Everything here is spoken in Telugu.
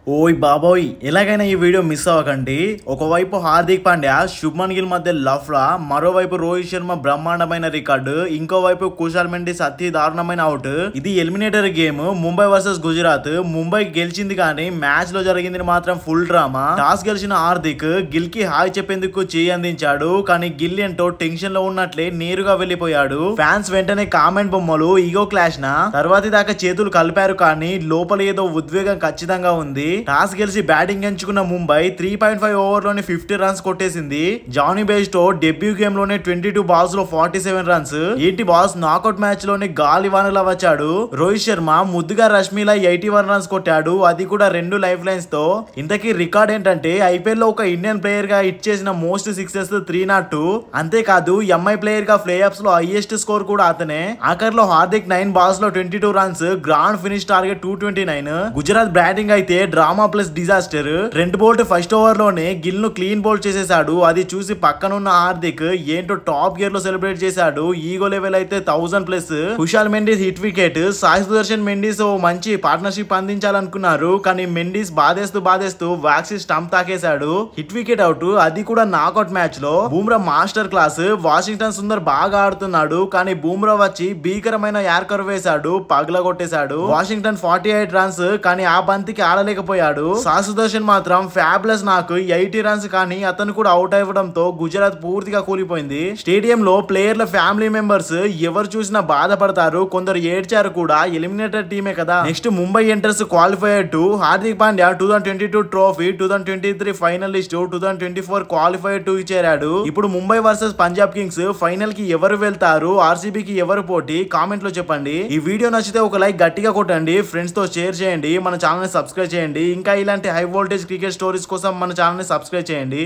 ఓయ్ బాబోయ్ ఎలాగైనా ఈ వీడియో మిస్ అవ్వకండి. ఒకవైపు హార్దిక్ పాండ్యా శుభ్మన్ గిల్ మధ్య లఫ్డా, మరోవైపు రోహిత్ శర్మ బ్రహ్మాండమైన రికార్డు, ఇంకోవైపు కుశాల్ మెండిస్ అతి దారుణమైన అవుట్. ఇది eliminator game Mumbai versus Gujarat. Mumbai గెలిచింది కానీ మ్యాచ్ లో జరిగింది మాత్రం ఫుల్ డ్రామా. టాస్ గెలిచిన హార్దిక్ గిల్ కి హాయ్ చెప్పేందుకు చేయి అందించాడు, కానీ గిల్ ఏంటో టెన్షన్ లో ఉన్నట్లే నేరుగా వెళ్లిపోయాడు. ఫ్యాన్స్ వెంటనే కామెంట్ బొమ్మలు ఈగో క్లాష్ నా తర్వాతి దాకా చేతులు కలిపారు, కానీ లోపల ఏదో ఉద్వేగం ఖచ్చితంగా ఉంది. టాస్ గెలిచి బ్యాటింగ్ ఎంచుకున్న ముంబై 3.5 ఓవర్లోనే 50 రన్స్ కొట్టేసింది. జానీ బేస్టో డెబ్యూ గేమ్ లోనే 22 బాల్స్ లో 47 రన్స్, 80 బాల్స్ నాకౌట్ మ్యాచ్ లోనే గాలి వానలా వచ్చాడు. రోహిత్ శర్మ ముద్దుగా రష్మిలా 81 రన్స్ కొట్టాడు, అది కూడా 2 లైఫ్ లైన్స్ తో. ఇంతకీ రికార్డ్ ఏంటంటే ఐపీఎల్ లో ఒక ఇండియన్ ప్లేయర్ గా హిట్ చేసిన మోస్ట్ సిక్సెస్ 302. అంతేకాదు ఎంఐ ప్లేయర్ గా ప్లే ఆఫ్స్ లో హైయెస్ట్ స్కోర్ కూడా అతనే. ఆఖర్లో హార్దిక్ 9 బాల్స్ లో 22 runs, grand finish target 229. Gujarat batting అయితే drama plus disaster. Trent Boult first over లోనే గిల్ ను క్లీన్ బౌల్డ్ చేసేసాడు. అది చూసి పక్కనున్న హార్దిక్ ఏంటో టాప్ గేర్ లో సెలబ్రేట్ చేశాడు. ఈగో లెవెల్ అయితే 1000+. Kusal Mendis hit wicket. సాయి సుదర్శన్ మెండిస్ ఓ మంచి పార్ట్నర్షిప్ అందించాలనుకున్నారు, కానీ మెండిస్ బాధేస్తూ వ్యాక్సీ స్టంప్ తాకేశాడు. హిట్ వికెట్ అవుట్, అది కూడా నాకౌట్ మ్యాచ్ లో. Bumrah master class. వాషింగ్టన్ సుందర్ బాగా ఆడుతున్నాడు, కానీ బూమ్రా వచ్చి భీకరమైన యార్కర్ వేశాడు, పగలగొట్టేశాడు. వాషింగ్టన్ 48 రన్స్, కానీ ఆ బంతికి ఆడలేకపోయాడు. సాయి సుదర్శన్ మాత్రం ఫ్యాబ్లెస్ నాకు 80 రన్స్, కానీ అతను కూడా అవుట్ అవ్వడంతో గుజరాత్ పూర్తిగా కూలిపోయింది. స్టేడియంలో ప్లేయర్ల ఫ్యామిలీ మెంబర్స్ ఎవరు చూసినా బాధపడతారు, కొందరు ఏడ్చారు కూడా. ఎలిమినేటర్ టీమే కదా. Next Mumbai enters qualifier 2. Hardik Pandya 2022 trophy, 2023 finalist, 2024 qualifier 2 చేరాడు. ఇప్పుడు Mumbai versus Punjab Kings final కి ఎవరు వెళ్తారు, ఆర్సీబీకి ఎవరు పోటీ, కామెంట్ లో చెప్పండి. ఈ వీడియో నచ్చితే ఒక లైక్ గట్టిగా కొట్టండి, ఫ్రెండ్స్ తో షేర్ చేయండి, మన ఛానల్ ని సబ్స్క్రైబ్ చేయండి. ఇంకా ఇలాంటి హై వోల్టేజ్ క్రికెట్ స్టోరీస్ కోసం మన ఛానల్ ని సబ్స్క్రైబ్ చేయండి.